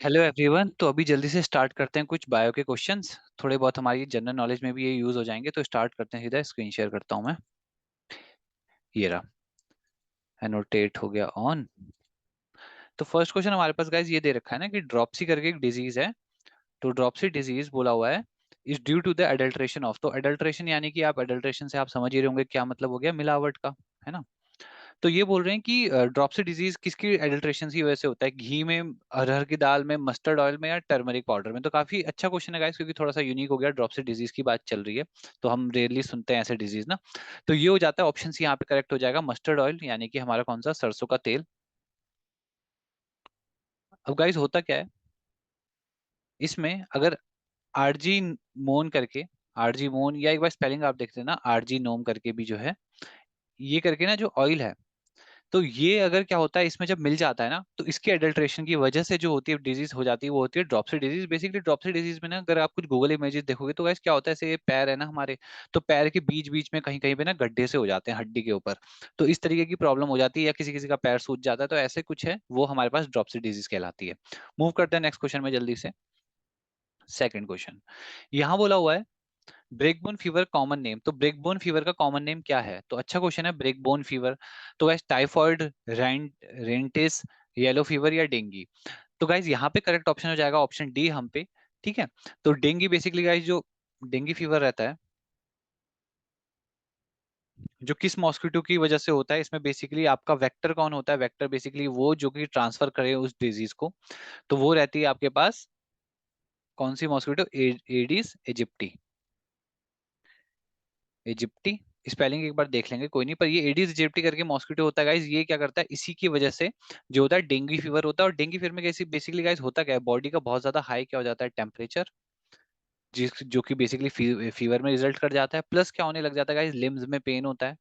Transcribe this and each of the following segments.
Hello everyone. तो अभी जल्दी से स्टार्ट करते हैं कुछ बायो के क्वेश्चंस। थोड़े बहुत हमारी जनरल नॉलेज में भी ये यूज हो जाएंगे। तो स्टार्ट करते हैं, सीधा स्क्रीन शेयर करता हूं मैं। ये रहा, एनोटेट हो गया ऑन। तो फर्स्ट क्वेश्चन हमारे पास गाइस ये दे रखा है ना कि ड्रॉपसी करके एक डिजीज है। तो ड्रॉपसी डिजीज बोला हुआ है is due to the adulteration of. तो अडल्ट्रेशन यानी कि आप अडल्ट्रेशन से आप समझ ही रहे होंगे क्या मतलब हो गया, मिलावट का, है ना। तो ये बोल रहे हैं कि ड्रॉपसी डिजीज किसकी एडल्ट्रेशन की वजह से होता है, घी में, अरहर की दाल में, मस्टर्ड ऑयल में, या टर्मरिक पाउडर में। तो काफी अच्छा क्वेश्चन है गाइस, क्योंकि थोड़ा सा यूनिक हो गया, ड्रॉपसी डिजीज की बात चल रही है। तो हम रेयरली सुनते हैं ऐसे डिजीज ना। तो ये हो जाता है ऑप्शन सी यहाँ पे करेक्ट हो जाएगा, मस्टर्ड ऑयल, यानी कि हमारा कौन सा, सरसों का तेल। अब गाइस होता क्या है इसमें, अगर आरजी मोन करके, आरजी मोन, या एक बार स्पेलिंग आप देख लेना, आरजी नोम करके भी जो है, ये करके ना जो ऑयल है, तो ये अगर क्या होता है इसमें जब मिल जाता है ना, तो इसके अडल्ट्रेशन की वजह से जो होती है डिजीज हो जाती है, वो होती है dropsy disease. Basically dropsy disease में ना, अगर आप कुछ गूगल इमेजेस देखोगे तो गाइस क्या होता है, ऐसे ये पैर है ना हमारे, तो पैर के बीच बीच में कहीं कहीं पे ना गड्ढे से हो जाते हैं हड्डी के ऊपर। तो इस तरीके की प्रॉब्लम हो जाती है, या किसी किसी का पैर सूज जाता है, तो ऐसे कुछ है, वो हमारे पास ड्रॉपसी डिजीज कहलाती है। मूव करते हैं नेक्स्ट क्वेश्चन में जल्दी से। सेकंड क्वेश्चन यहाँ बोला हुआ है, ब्रेकबोन फीवर कॉमन नेम। तो ब्रेकबोन फीवर का कॉमन नेम क्या है? तो अच्छा क्वेश्चन है, ब्रेकबोन फीवर। तो गाइस टाइफॉइड, रेंटिस, येलो फीवर, या डेंगू। तो गाइस यहाँ पे करेक्ट ऑप्शन हो जाएगा ऑप्शन डी हम पे। ठीक है। तो डेंगू बेसिकली गाइस, जो डेंगू फीवर रहता है, जो किस मॉस्किटो की वजह से होता है, इसमें बेसिकली आपका वेक्टर कौन होता है, वेक्टर बेसिकली वो जो कि ट्रांसफर करे उस डिजीज को, तो वो रहती है आपके पास कौन सी mosquito, aedes aegypti. Aegypti, spelling एक बार देख लेंगे कोई नहीं, पर ये एडिस इजिप्टी करके मॉस्किटो होता है गाइस। ये क्या करता है, इसी की वजह से जो होता है डेंगू फीवर होता है। और डेंगू फीवर में कैसी बेसिकली गाइस होता क्या है, बॉडी का बहुत ज्यादा हाई क्या हो जाता है, टेम्परेचर, जिस जो कि बेसिकली फीवर में रिजल्ट कर जाता है। प्लस क्या होने लग जाता है गाइस, लिम्स में पेन होता है।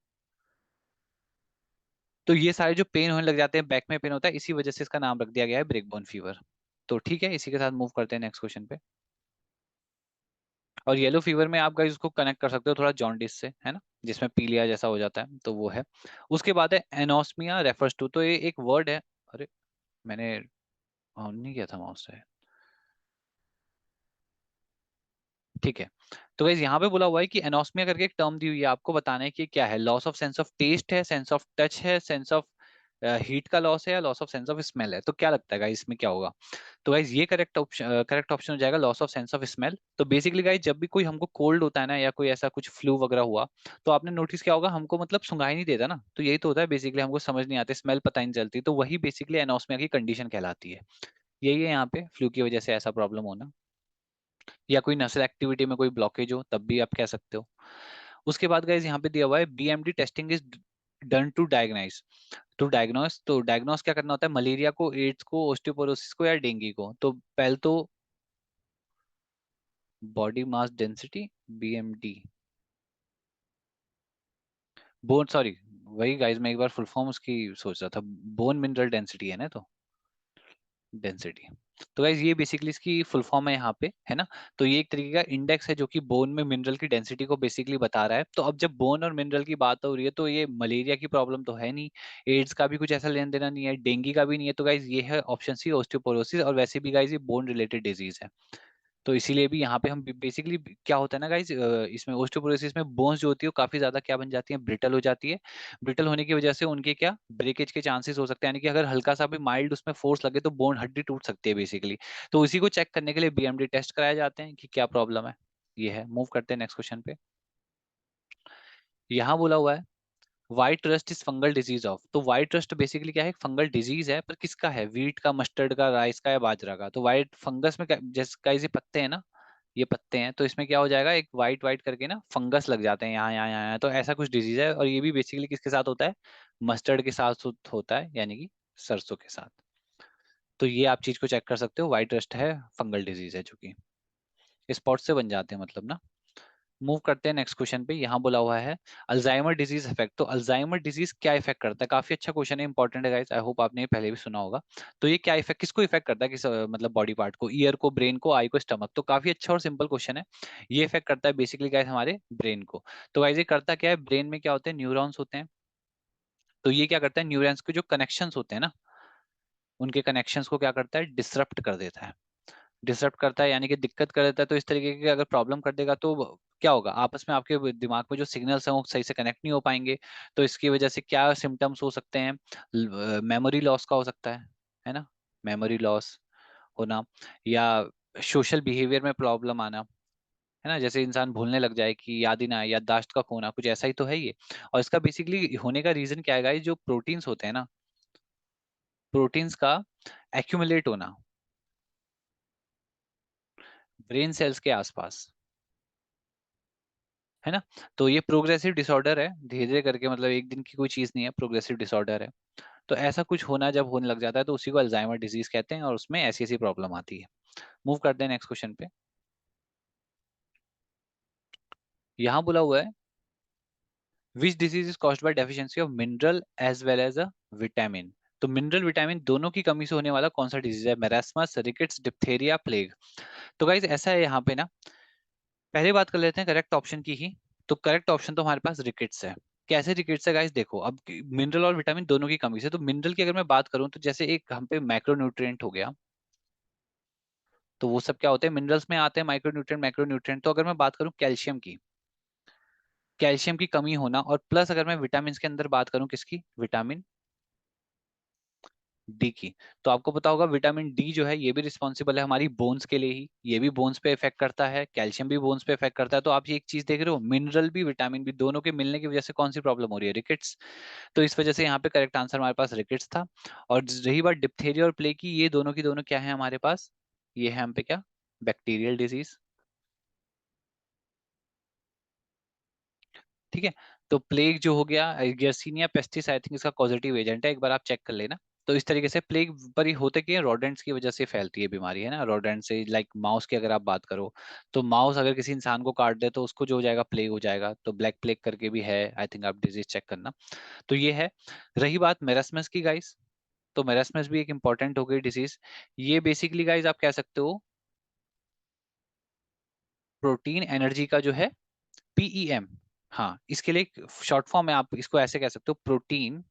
तो ये सारे जो पेन होने लग जाते हैं, बैक में पेन होता है, इसी वजह से इसका नाम रख दिया गया है ब्रेकबोन फीवर। तो ठीक है, इसी के साथ मूव करते हैं नेक्स्ट क्वेश्चन पे। और येलो फीवर में आप गाइस उसको कनेक्ट कर सकते हो थोड़ा जॉन्डिस से, है ना, जिसमें पीलिया जैसा हो जाता है, तो वो है। उसके बाद है एनोस्मिया रेफर्स टू। तो ये एक वर्ड है, अरे मैंने ऑन नहीं किया था माउस से। ठीक है। तो गाइस यहाँ पे बोला हुआ है कि एनोस्मिया करके एक टर्म दी हुई है, आपको बताना है कि क्या है। Loss of sense of taste है, सेंस ऑफ टच है, सेंस ऑफ हीट का लॉस है, या loss of sense of smell है। तो क्या लगता है गाइस इसमें क्या होगा? तो गाइज ये करेक्ट ऑप्शन हो जाएगा loss of sense of smell. तो बेसिकली गाइज जब भी कोई हमको कोल्ड होता है ना, या कोई ऐसा कुछ फ्लू वगैरह हुआ, तो आपने नोटिस किया होगा हमको मतलब सुंघाई नहीं देता ना, तो यही तो होता है बेसिकली, हमको समझ नहीं आती, स्मेल पता ही नहीं चलती। तो वही बेसिकली एनोस्मिया की कंडीशन कहलाती है। यही है यहाँ पे फ्लू की वजह से ऐसा प्रॉब्लम होना, या कोई नसल एक्टिविटी में कोई ब्लॉकेज हो, तब भी आप कह सकते हो। उसके बाद गाइज यहाँ पे दिया हुआ है BMD testing is done to diagnose. तो डायग्नोस क्या करना होता है, मलेरिया को, एड्स को, ओस्टियोपोरोसिस को, या डेंगू को। तो पहले तो body mass density, BMD, bone, sorry, वही गाइस मैं एक बार फुल फॉर्म उसकी सोच रहा था, बोन मिनरल डेंसिटी है ना, तो डेंसिटी। तो गाइस ये बेसिकली इसकी फुल फॉर्म है यहाँ पे, है ना। तो ये एक तरीके का इंडेक्स है जो कि बोन में मिनरल की डेंसिटी को बेसिकली बता रहा है। तो अब जब बोन और मिनरल की बात हो रही है, तो ये मलेरिया की प्रॉब्लम तो है नहीं, एड्स का भी कुछ ऐसा लेना देना नहीं है, डेंगू का भी नहीं है। तो गाइस ये है ऑप्शन सी, ओस्टियोपोरोसिस। और वैसे भी गाइस ये बोन रिलेटेड डिजीज है, तो इसीलिए भी यहाँ पे हम बेसिकली क्या होता है ना गाइज, इसमें ओस्टियोपोरोसिस में बोन्स जो होती है वो काफी ज्यादा क्या बन जाती है, ब्रिटल हो जाती है। ब्रिटल होने की वजह से उनके क्या ब्रेकेज के चांसेस हो सकते हैं, यानी कि अगर हल्का सा भी माइल्ड उसमें फोर्स लगे तो बोन हड्डी टूट सकती है बेसिकली। तो उसी को चेक करने के लिए बीएमडी टेस्ट कराए जाते हैं कि क्या प्रॉब्लम है। ये है, मूव करते हैं नेक्स्ट क्वेश्चन पे। यहाँ बोला हुआ है white rust is fungal disease of. तो व्हाइट रस्ट बेसिकली क्या है, फंगल डिजीज है, पर किसका है, वीट का, मस्टर्ड का, राइस का, या बाजरा का। तो व्हाइट फंगस में जैसे गाइस ये पत्ते हैं ना, ये पत्ते हैं, तो इसमें क्या हो जाएगा, एक वाइट वाइट करके ना फंगस लग जाते हैं यहाँ यहाँ यहाँ। तो ऐसा कुछ डिजीज है, और ये भी बेसिकली किसके साथ होता है, मस्टर्ड के साथ होता है, यानी कि सरसों के साथ। तो ये आप चीज को चेक कर सकते हो, व्हाइट रस्ट है, फंगल डिजीज है, जो कि स्पॉट से बन जाते हैं मतलब ना। मूव करते हैं नेक्स्ट क्वेश्चन पे। यहाँ बोला हुआ है अल्जाइमर डिजीज इफेक्ट। तो अल्जाइमर डिजीज क्या इफेक्ट करता है, काफी अच्छा क्वेश्चन है, इंपॉर्टेंट है गाइस, आई होप आपने ये पहले भी सुना होगा। तो ये क्या इफेक्ट, किसको इफेक्ट करता है, किस मतलब बॉडी पार्ट को, ईयर को, ब्रेन को, आई को, स्टमक। तो काफी अच्छा और सिंपल क्वेश्चन है। ये इफेक्ट करता है बेसिकली गाइस हमारे ब्रेन को। तो गाइस ये करता क्या है, ब्रेन में क्या होते हैं, न्यूरॉन्स होते हैं। तो ये क्या करता है, न्यूरॉन्स के जो कनेक्शंस होते हैं ना, उनके कनेक्शंस को क्या करता है, डिसरप्ट कर देता है। डिसरप्ट करता है यानी कि दिक्कत कर देता है। तो इस तरीके की अगर प्रॉब्लम कर देगा तो क्या होगा, आपस में आपके दिमाग में जो सिग्नल्स हैं वो सही से कनेक्ट नहीं हो पाएंगे। तो इसकी वजह से क्या सिम्टम्स हो सकते हैं, मेमोरी लॉस का हो सकता है ना, मेमोरी लॉस होना, या सोशल बिहेवियर में प्रॉब्लम आना, है ना, जैसे इंसान भूलने लग जाए कि याद ही ना आए, याददाश्त का खोना, कुछ ऐसा ही तो है ये। और इसका बेसिकली होने का रीजन क्या है, जो प्रोटीन्स होते हैं ना, प्रोटीन्स का एक्यूमुलेट होना ब्रेन सेल्स के आसपास, है ना। तो ये प्रोग्रेसिव डिसऑर्डर है, धीरे धीरे करके, मतलब एक दिन की कोई चीज नहीं है, प्रोग्रेसिव डिसऑर्डर है। तो ऐसा कुछ होना जब होने लग जाता है तो उसी को अल्जाइमर डिजीज कहते हैं, और उसमें ऐसी ऐसी प्रॉब्लम आती है। मूव करते हैं नेक्स्ट क्वेश्चन पे। यहाँ बोला हुआ है, which disease is caused by deficiency of mineral as well as a vitamin. तो मिनरल विटामिन दोनों की कमी से होने वाला कौन सा डिजीज है, मेरास्मस, रिकेट्स, डिप्थेरिया, प्लेग। तो गाइज ऐसा है यहाँ पे ना, पहले बात कर लेते हैं करेक्ट ऑप्शन की ही। तो करेक्ट ऑप्शन तो हमारे पास रिकेट्स है। कैसे रिकेट्स है गाइस, देखो अब मिनरल और विटामिन दोनों की कमी से, तो मिनरल की अगर मैं बात करूं तो जैसे एक हम पे मैक्रोन्यूट्रिएंट हो गया, तो वो सब क्या होते हैं, मिनरल्स में आते हैं माइक्रोन्यूट्रिएंट, मैक्रोन्यूट्रिएंट। तो अगर मैं बात करूं कैल्शियम की, कैल्शियम की कमी होना, और प्लस अगर मैं विटामिन के अंदर बात करूं किसकी, विटामिन डी की। तो आपको पता होगा विटामिन डी जो है ये भी रिस्पॉन्सिबल है हमारी बोन्स के लिए ही, ये भी बोन्स पे इफेक्ट करता है, कैल्शियम भी बोन्स पे इफेक्ट करता है। तो आप ये एक चीज देख रहे हो, मिनरल भी विटामिन भी दोनों के मिलने की वजह से कौन सी प्रॉब्लम हो रही है, रिकेट्स। तो इस वजह से यहाँ पे करेक्ट आंसर हमारे पास रिकेट्स था। और रही बात डिप्थेरिया और प्लेग की, ये दोनों की दोनों क्या है हमारे पास, ये है हम पे क्या, बैक्टीरियल डिजीज। ठीक है। तो प्लेग जो हो गया, यर्सीनिया पेस्टिस, आई थिंक इसका पॉजिटिव एजेंट है, एक बार आप चेक कर लेना। तो इस तरीके से प्लेग पर ही होते कि रोडेंट्स की वजह से फैलती है बीमारी, है ना, रोडेंट से, लाइक माउस की अगर आप बात करो, तो माउस अगर किसी इंसान को काट दे तो उसको जो हो जाएगा, प्लेग हो जाएगा। तो ब्लैक प्लेग करके भी है, आई थिंक आप डिजीज चेक करना। तो ये है। रही बात मेरास्मस की गाइस, तो मेरास्मस भी एक इंपॉर्टेंट हो गई डिजीज। ये बेसिकली गाइस आप कह सकते हो प्रोटीन एनर्जी का जो है, पीईएम। हाँ, इसके लिए शॉर्ट फॉर्म है, आप इसको ऐसे कह सकते हो, प्रोटीन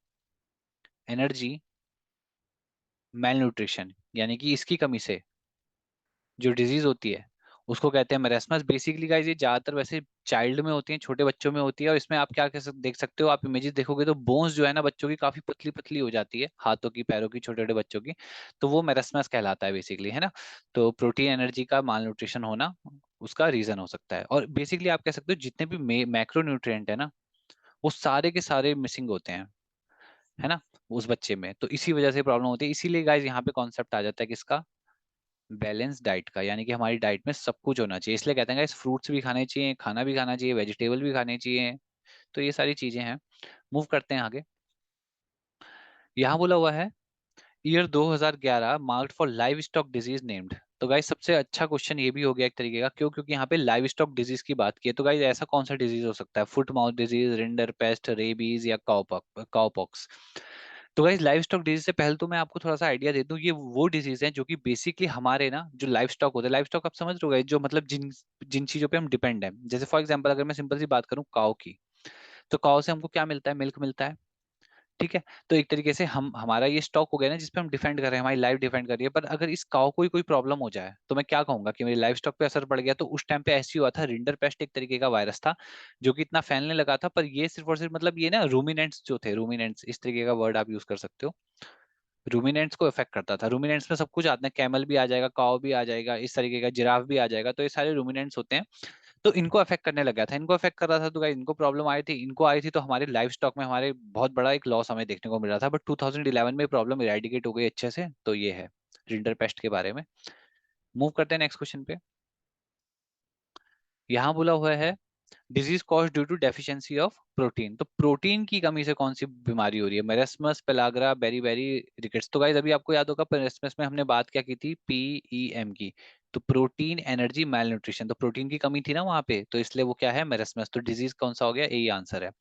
एनर्जी मेल न्यूट्रिशन, यानी कि इसकी कमी से जो डिजीज होती है उसको कहते हैं मेरेस्मस। बेसिकली गाइस ये ज्यादातर वैसे चाइल्ड में होती है, छोटे बच्चों में होती है। और इसमें आप क्या देख सकते हो, आप इमेजेस देखोगे तो बोन्स जो है ना बच्चों की काफी पतली पतली हो जाती है, हाथों की, पैरों की, छोटे छोटे बच्चों की। तो वो मेरेस्मस कहलाता है बेसिकली, है ना। तो प्रोटीन एनर्जी का माल न्यूट्रिशन होना उसका रीजन हो सकता है। और बेसिकली आप कह सकते हो जितने भी मैक्रो न्यूट्रिएंट है ना, वो सारे के सारे मिसिंग होते हैं, है ना, उस बच्चे में। तो इसी वजह से प्रॉब्लम होती है। इसीलिए गाइज यहाँ पे कॉन्सेप्ट आ जाता है किसका, बैलेंस डाइट का, यानी कि हमारी डाइट में सब कुछ होना चाहिए। इसलिए कहते हैं गाइस फ्रूट्स भी खाने चाहिए, खाना भी खाना चाहिए, वेजिटेबल भी खाने चाहिए। तो ये सारी चीजें हैं। मूव करते हैं आगे। यहाँ बोला हुआ है, year 2011 marked for live stock disease named. तो गाइस सबसे अच्छा क्वेश्चन ये भी हो गया एक तरीके का, क्यों, क्योंकि यहाँ पे लाइव स्टॉक डिजीज की बात की है। तो गाइस ऐसा कौन सा डिजीज हो सकता है, foot mouth disease, rinder paste, rabies, या काउपॉक्स। तो गाइस लाइव स्टॉक डिजीज से पहले तो मैं आपको थोड़ा सा आइडिया दे दूं, ये वो डिजीज है जो कि बेसिकली हमारे ना जो लाइव स्टॉक होते हैं, लाइव स्टॉक आप समझ रहे हो guys, जो मतलब जिन जिन चीजों पे हम डिपेंड है। जैसे फॉर एग्जांपल अगर मैं सिंपल सी बात करूं काऊ की, तो काऊ से हमको क्या मिलता है, मिल्क मिलता है। ठीक है। तो एक तरीके से हम हमारा ये स्टॉक हो गया ना जिसपे हम डिफेंड कर रहे हैं, हमारी लाइफ डिफेंड कर रही है। पर अगर इस काऊ को ही कोई प्रॉब्लम हो जाए तो मैं क्या कहूंगा कि मेरी लाइफ स्टॉक पे असर पड़ गया। तो उस टाइम पे ऐसी हुआ था, रिंडर पेस्ट एक तरीके का वायरस था जो कि इतना फैलने लगा था। पर ये सिर्फ और सिर्फ मतलब ये ना रूमिनेंट्स जो थे, रूमिनेंट्स इस तरीके का वर्ड आप यूज कर सकते हो, रूमिनेंट्स को इफेक्ट करता था। रूमिनेंट्स में सब कुछ आते हैं, कैमल भी आ जाएगा, काऊ भी आ जाएगा, इस तरीके का जिराफ भी आ जाएगा। तो ये सारे रूमिनेंट्स होते हैं। तो इनको अफेक्ट करने लगा था, इनको अफेक्ट कर रहा था। तो गाइस इनको प्रॉब्लम आई थी, इनको आई थी। तो हमारे लाइफ स्टॉक में हमारे बहुत बड़ा एक लॉस हमें देखने को मिल रहा था। बट 2011 में प्रॉब्लम इरेडिकेट हो गई अच्छे से। तो ये है रिंडर पेस्ट के बारे में। मूव करते हैं नेक्स्ट क्वेश्चन पे। यहाँ बोला हुआ है, disease cause due to deficiency of protein. तो प्रोटीन की कमी से कौन सी बीमारी हो रही है, marasmus, pellagra, beriberi, rickets. तो गाइस अभी आपको याद होगा मेरेस्मस में हमने बात क्या की थी, पीईएम की। तो प्रोटीन एनर्जी मैल न्यूट्रिशन, तो प्रोटीन की कमी थी ना वहां पे, तो इसलिए वो क्या है, मेरेस्मस। तो डिजीज कौन सा हो गया, यही आंसर है।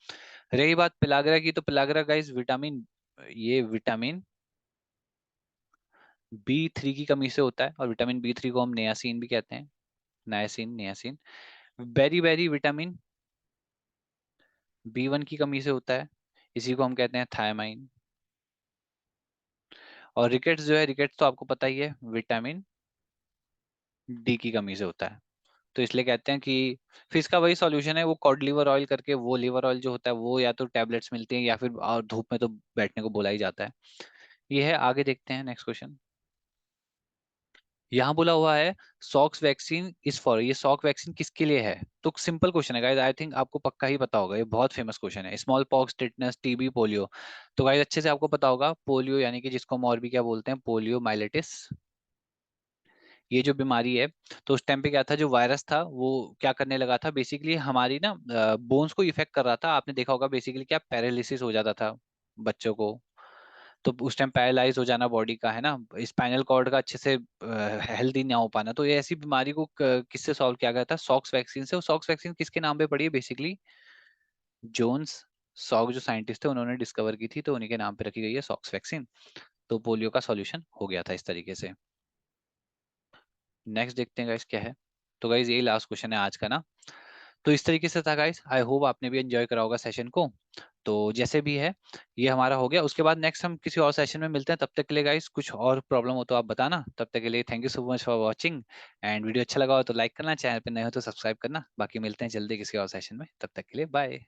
रही बात पेलाग्रा की, तो पेलाग्रा गाइस विटामिन, ये विटामिन बी 3 की कमी से होता है। और विटामिन बी 3 को हम नियासिन भी कहते हैं, niacin, niacin. Beriberi vitamin B 1 की कमी से होता है, इसी को हम कहते हैं थायमाइन। और रिकेट्स जो है, रिकेट्स तो आपको पता ही है, विटामिन डी की कमी से होता है। तो इसलिए कहते हैं कि फिर इसका वही सॉल्यूशन है, वो कॉड लिवर ऑयल करके, वो लिवर ऑयल जो होता है वो या तो टैबलेट्स मिलती हैं या फिर और धूप में तो बैठने को बोला ही जाता है। ये है, आगे देखते हैं नेक्स्ट क्वेश्चन। यहाँ बोला हुआ है सॉक्स वैक्सीन इज फॉर, ये सॉक वैक्सीन किसके लिए है? तो सिंपल क्वेश्चन है गाइस, आई थिंक आपको पक्का ही पता होगा, ये बहुत फेमस क्वेश्चन है। Small pox, tetanus, TB, polio. तो गाइस अच्छे से आपको पता होगा, पोलियो यानी कि जिसको हम और भी क्या बोलते हैं, पोलियो माइलेटिस। ये जो बीमारी है, तो उस टाइम पे क्या था, जो वायरस था वो क्या करने लगा था, बेसिकली हमारी ना बोन्स को इफेक्ट कर रहा था। आपने देखा होगा बेसिकली क्या पैरालिसिस हो जाता था बच्चों को। तो उस टाइम पैरालाइज हो जाना बॉडी का, है ना, स्पाइनल कॉर्ड का अच्छे से हेल्दी ना हो पाना, तो ये ऐसी बीमारी को किससे सॉल्व किया गया था, सॉक्स वैक्सीन से। सॉक्स वैक्सीन किसके नाम पे पड़ी है बेसिकली, जोन्स सॉक जो साइंटिस्ट थे उन्होंने डिस्कवर की थी, तो उन्हीं के नाम पे रखी गई है सॉक्स वैक्सीन। तो पोलियो का सॉल्यूशन हो गया था इस तरीके से। नेक्स्ट देखते हैं गाइस क्या है। तो गाइस यही लास्ट क्वेश्चन है आज का ना। तो इस तरीके से था गाइस, आई होप आपने भी एंजॉय करा होगा सेशन को। तो जैसे भी है, ये हमारा हो गया। उसके बाद नेक्स्ट हम किसी और सेशन में मिलते हैं। तब तक के लिए गाइस कुछ और प्रॉब्लम हो तो आप बताना। तब तक के लिए thank you so much for watching. And video अच्छा लगा हो तो लाइक करना, चैनल पे नए हो तो सब्सक्राइब करना। बाकी मिलते हैं जल्दी किसी और सेशन में, तब तक के लिए बाय।